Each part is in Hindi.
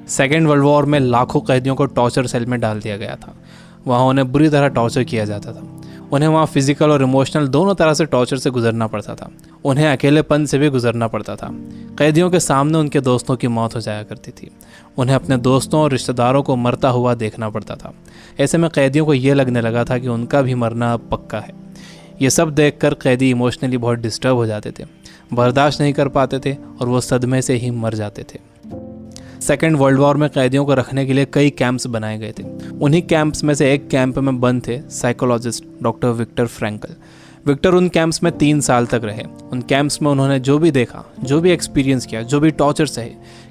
सेकेंड वर्ल्ड वॉर में लाखों कैदियों को टॉर्चर सेल में डाल दिया गया था। वहाँ उन्हें बुरी तरह टॉर्चर किया जाता था। उन्हें वहाँ फिजिकल और इमोशनल दोनों तरह से टॉर्चर से गुजरना पड़ता था। उन्हें अकेलेपन से भी गुजरना पड़ता था। कैदियों के सामने उनके दोस्तों की मौत हो जाया करती थी। उन्हें अपने दोस्तों और रिश्तेदारों को मरता हुआ देखना पड़ता था। ऐसे में कैदियों को ये लगने लगा था कि उनका भी मरना अब पक्का है। ये सब देखकर कैदी इमोशनली बहुत डिस्टर्ब हो जाते थे, बर्दाश्त नहीं कर पाते थे और वो सदमे से ही मर जाते थे। सेकेंड वर्ल्ड वॉर में कैदियों को रखने के लिए कई कैंप्स बनाए गए थे। उन्हीं कैंप्स में से एक कैंप में बंद थे psychologist doctor Victor Frankl. Victor उन कैंप्स में 3 साल तक रहे। उन कैंप्स में उन्होंने जो भी देखा, जो भी एक्सपीरियंस किया, जो भी टॉर्चर सहे,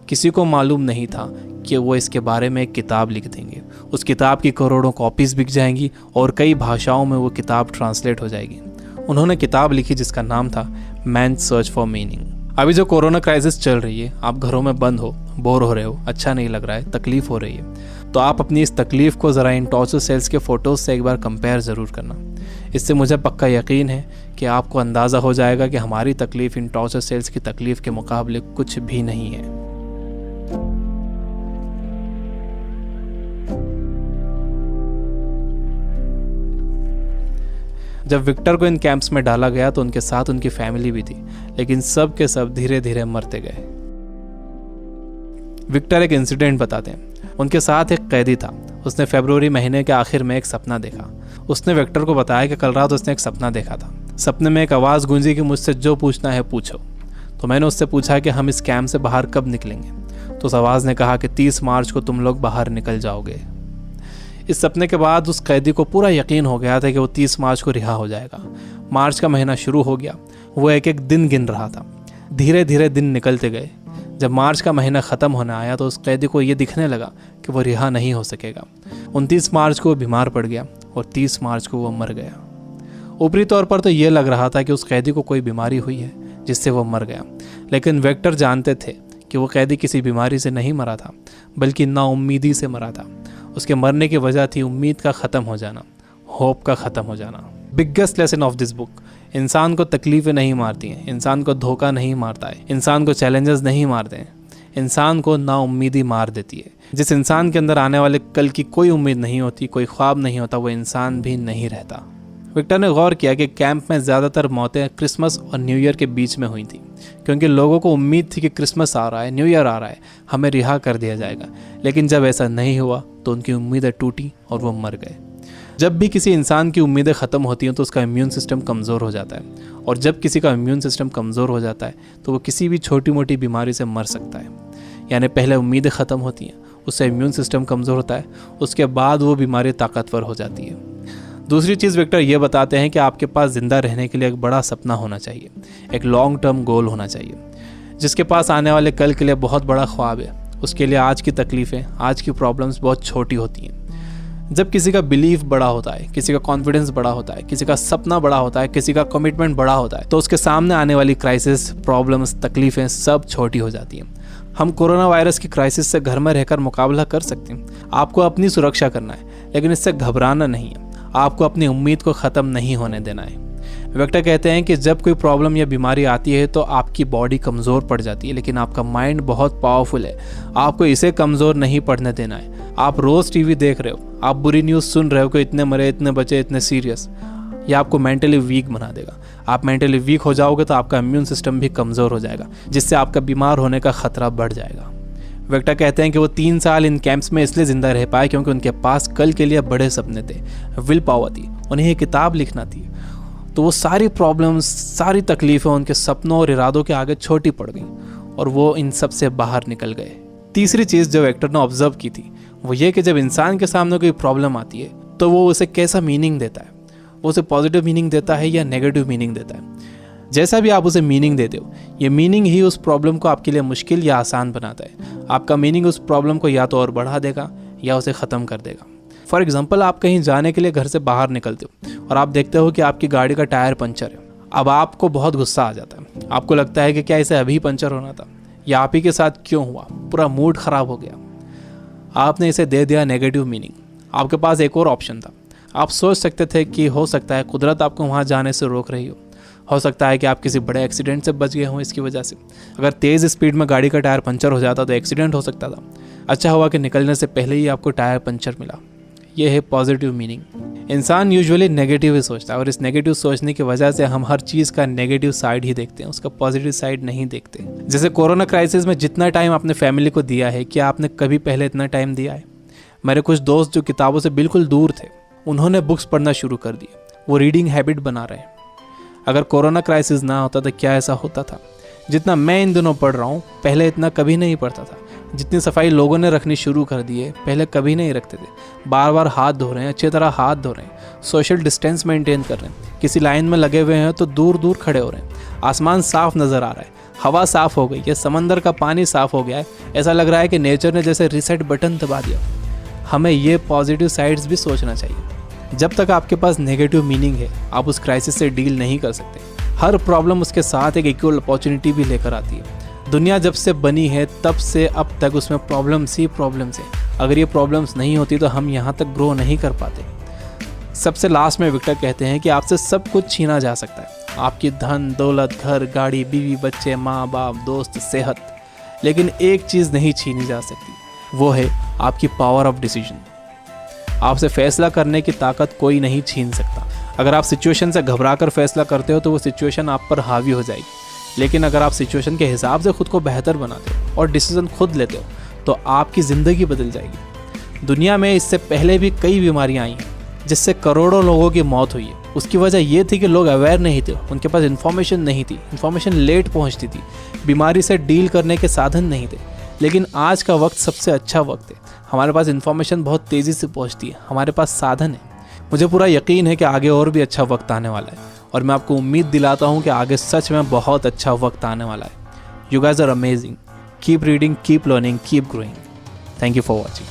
किसी को मालूम नहीं था कि वो इसके बारे में एक किताब लिख देंगे। उस किताब की करोड़ों कॉपीज़ बिक जाएंगी और कई भाषाओं में वो किताब ट्रांसलेट हो जाएगी। उन्होंने किताब लिखी जिसका नाम था मैन सर्च फॉर मीनिंग। अभी जो कोरोना क्राइसिस चल रही है, आप घरों में बंद हो, बोर हो रहे हो, अच्छा नहीं लग रहा है, तकलीफ हो रही है, तो आप अपनी इस तकलीफ को ज़रा इन टॉर्चर सेल्स के फ़ोटोज़ से एक बार कंपेयर ज़रूर करना। इससे मुझे पक्का यकीन है कि आपको अंदाज़ा हो जाएगा कि हमारी तकलीफ़ इन टॉर्चर सेल्स की तकलीफ़ के मुकाबले कुछ भी नहीं है। जब विक्टर को इन कैंप्स में डाला गया तो उनके साथ उनकी फैमिली भी थी, लेकिन सब के सब धीरे धीरे मरते गए। विक्टर एक इंसिडेंट बताते हैं। उनके साथ एक कैदी था। उसने फरवरी महीने के आखिर में एक सपना देखा। उसने विक्टर को बताया कि कल रात उसने एक सपना देखा था। सपने में एक आवाज़ गूंजी कि मुझसे जो पूछना है पूछो। तो मैंने उससे पूछा कि हम इस कैंप से बाहर कब निकलेंगे। तो उस आवाज़ ने कहा कि 30 मार्च को तुम लोग बाहर निकल जाओगे। इस सपने के बाद उस कैदी को पूरा यकीन हो गया था कि वो 30 मार्च को रिहा हो जाएगा। मार्च का महीना शुरू हो गया। वो एक एक दिन गिन रहा था। धीरे धीरे दिन निकलते गए। जब मार्च का महीना ख़त्म होने आया तो उस कैदी को ये दिखने लगा कि वो रिहा नहीं हो सकेगा। 29 मार्च को वो बीमार पड़ गया और 30 मार्च को वो मर गया। ऊपरी तौर पर तो ये लग रहा था कि उस कैदी को कोई बीमारी हुई है जिससे वो मर गया, लेकिन विक्टर जानते थे कि वो कैदी किसी बीमारी से नहीं मरा था, बल्कि नाउम्मीदी से मरा था। उसके मरने की वजह थी उम्मीद का ख़त्म हो जाना, होप का ख़त्म हो जाना। Biggest lesson of this book, इंसान को तकलीफ़ें नहीं मारती हैं, इंसान को धोखा नहीं मारता है, इंसान को चैलेंजेस नहीं मारते हैं, इंसान को नाउम्मीदी मार देती है। जिस इंसान के अंदर आने वाले कल की कोई उम्मीद नहीं होती, कोई ख्वाब नहीं होता, वो इंसान भी नहीं रहता। विक्टर ने गौर किया कि कैंप में ज़्यादातर मौतें क्रिसमस और न्यू ईयर के बीच में हुई थी, क्योंकि लोगों को उम्मीद थी कि क्रिसमस आ रहा है, न्यू ईयर आ रहा है, हमें रिहा कर दिया जाएगा। लेकिन जब ऐसा नहीं हुआ तो उनकी उम्मीदें टूटी और वो मर गए। जब भी किसी इंसान की उम्मीदें ख़त्म होती हैं तो उसका इम्यून सिस्टम कमज़ोर हो जाता है, और जब किसी का इम्यून सिस्टम कमज़ोर हो जाता है तो वो किसी भी छोटी मोटी बीमारी से मर सकता है। यानी पहले उम्मीदें ख़त्म होती हैं, उससे इम्यून सिस्टम कमज़ोर होता है, उसके बाद वो बीमारी ताकतवर हो जाती है। दूसरी चीज़ विक्टर ये बताते हैं कि आपके पास ज़िंदा रहने के लिए एक बड़ा सपना होना चाहिए, एक लॉन्ग टर्म गोल होना चाहिए। जिसके पास आने वाले कल के लिए बहुत बड़ा ख्वाब है, उसके लिए आज की तकलीफ़ें, आज की प्रॉब्लम्स बहुत छोटी होती हैं। जब किसी का बिलीफ बड़ा होता है, किसी का कॉन्फिडेंस बड़ा होता है, किसी का सपना बड़ा होता है, किसी का कमिटमेंट बड़ा होता है, तो उसके सामने आने वाली क्राइसिस, प्रॉब्लम्स, तकलीफ़ें सब छोटी हो जाती हैं। हम कोरोना वायरस की क्राइसिस से घर में रहकर मुकाबला कर सकते हैं। आपको अपनी सुरक्षा करना है, लेकिन इससे घबराना नहीं है। आपको अपनी उम्मीद को ख़त्म नहीं होने देना है। विक्टर कहते हैं कि जब कोई प्रॉब्लम या बीमारी आती है तो आपकी बॉडी कमज़ोर पड़ जाती है, लेकिन आपका माइंड बहुत पावरफुल है। आपको इसे कमज़ोर नहीं पड़ने देना है। आप रोज़ टीवी देख रहे हो, आप बुरी न्यूज़ सुन रहे हो कि इतने मरे, इतने बचे, इतने सीरियस, यह आपको मेंटली वीक बना देगा। आप मेंटली वीक हो जाओगे तो आपका इम्यून सिस्टम भी कमज़ोर हो जाएगा, जिससे आपका बीमार होने का ख़तरा बढ़ जाएगा। विक्टर कहते हैं कि वो 3 साल इन कैंप्स में इसलिए ज़िंदा रह पाए क्योंकि उनके पास कल के लिए बड़े सपने थे, विल पावर थी, उन्हें ये किताब लिखना थी। तो वो सारी प्रॉब्लम्स, सारी तकलीफ़ें उनके सपनों और इरादों के आगे छोटी पड़ गई और वो इन सब से बाहर निकल गए। तीसरी चीज़ जो विक्टर ने ऑब्जर्व की थी वो ये कि जब इंसान के सामने कोई प्रॉब्लम आती है तो वो उसे कैसा मीनिंग देता है। वो उसे पॉजिटिव मीनिंग देता है या नेगेटिव मीनिंग देता है। जैसा भी आप उसे मीनिंग देते हो, ये मीनिंग ही उस प्रॉब्लम को आपके लिए मुश्किल या आसान बनाता है। आपका मीनिंग उस प्रॉब्लम को या तो और बढ़ा देगा या उसे ख़त्म कर देगा। फॉर एग्जाम्पल, आप कहीं जाने के लिए घर से बाहर निकलते हो और आप देखते हो कि आपकी गाड़ी का टायर पंचर है। अब आपको बहुत गुस्सा आ जाता है। आपको लगता है कि क्या इसे अभी पंचर होना था, या आप ही के साथ क्यों हुआ, पूरा मूड ख़राब हो गया। आपने इसे दे दिया नेगेटिव मीनिंग। आपके पास एक और ऑप्शन था। आप सोच सकते थे कि हो सकता है कुदरत आपको वहाँ जाने से रोक रही हो हो सकता है कि आप किसी बड़े एक्सीडेंट से बच गए हों इसकी वजह से। अगर तेज़ स्पीड में गाड़ी का टायर पंचर हो जाता तो एक्सीडेंट हो सकता था। अच्छा हुआ कि निकलने से पहले ही आपको टायर पंचर मिला। ये है पॉजिटिव मीनिंग। इंसान यूजुअली नेगेटिव ही सोचता है और इस नेगेटिव सोचने की वजह से हम हर चीज़ का नेगेटिव साइड ही देखते हैं, उसका पॉजिटिव साइड नहीं देखते। जैसे कोरोना क्राइसिस में जितना टाइम आपने फैमिली को दिया है, क्या आपने कभी पहले इतना टाइम दिया है? मेरे कुछ दोस्त जो किताबों से बिल्कुल दूर थे, उन्होंने बुक्स पढ़ना शुरू कर दिए। वो रीडिंग हैबिट बना रहे हैं। अगर कोरोना क्राइसिस ना होता तो क्या ऐसा होता था? जितना मैं इन दिनों पढ़ रहा हूँ, पहले इतना कभी नहीं पढ़ता था। जितनी सफाई लोगों ने रखनी शुरू कर दी है, पहले कभी नहीं रखते थे। बार बार हाथ धो रहे हैं, अच्छी तरह हाथ धो रहे हैं, सोशल डिस्टेंस मेंटेन कर रहे हैं। किसी लाइन में लगे हुए हैं तो दूर दूर खड़े हो रहे हैं। आसमान साफ नज़र आ रहा है, हवा साफ हो गई है, समंदर का पानी साफ हो गया है। ऐसा लग रहा है कि नेचर ने जैसे रीसेट बटन दबा दिया। हमें ये पॉजिटिव साइड्स भी सोचना चाहिए। जब तक आपके पास नेगेटिव मीनिंग है, आप उस क्राइसिस से डील नहीं कर सकते। हर प्रॉब्लम उसके साथ एक इक्वल अपॉर्चुनिटी भी लेकर आती है। दुनिया जब से बनी है तब से अब तक उसमें प्रॉब्लम्स ही प्रॉब्लम्स है। अगर ये प्रॉब्लम्स नहीं होती तो हम यहाँ तक ग्रो नहीं कर पाते। सबसे लास्ट में विक्टर कहते हैं कि आपसे सब कुछ छीना जा सकता है, आपकी धन दौलत, घर, गाड़ी, बीवी, बच्चे, माँ बाप, दोस्त, सेहत, लेकिन एक चीज़ नहीं छीनी जा सकती, वो है आपकी पावर ऑफ डिसीजन। आपसे फैसला करने की ताकत कोई नहीं छीन सकता। अगर आप सिचुएशन से घबरा कर फैसला करते हो तो वो सिचुएशन आप पर हावी हो जाएगी, लेकिन अगर आप सिचुएशन के हिसाब से खुद को बेहतर बनाते हो और डिसीजन खुद लेते हो तो आपकी ज़िंदगी बदल जाएगी। दुनिया में इससे पहले भी कई बीमारियां आई हैं जिससे करोड़ों लोगों की मौत हुई है। उसकी वजह ये थी कि लोग अवेयर नहीं थे, उनके पास इन्फॉर्मेशन नहीं थी, इन्फॉर्मेशन लेट पहुंचती थी, बीमारी से डील करने के साधन नहीं थे। लेकिन आज का वक्त सबसे अच्छा वक्त है। हमारे पास इन्फॉर्मेशन बहुत तेज़ी से पहुंचती है, हमारे पास साधन है। मुझे पूरा यकीन है कि आगे और भी अच्छा वक्त आने वाला है और मैं आपको उम्मीद दिलाता हूँ कि आगे सच में बहुत अच्छा वक्त आने वाला है। You guys are amazing. Keep reading, keep learning, keep growing. Thank you for watching.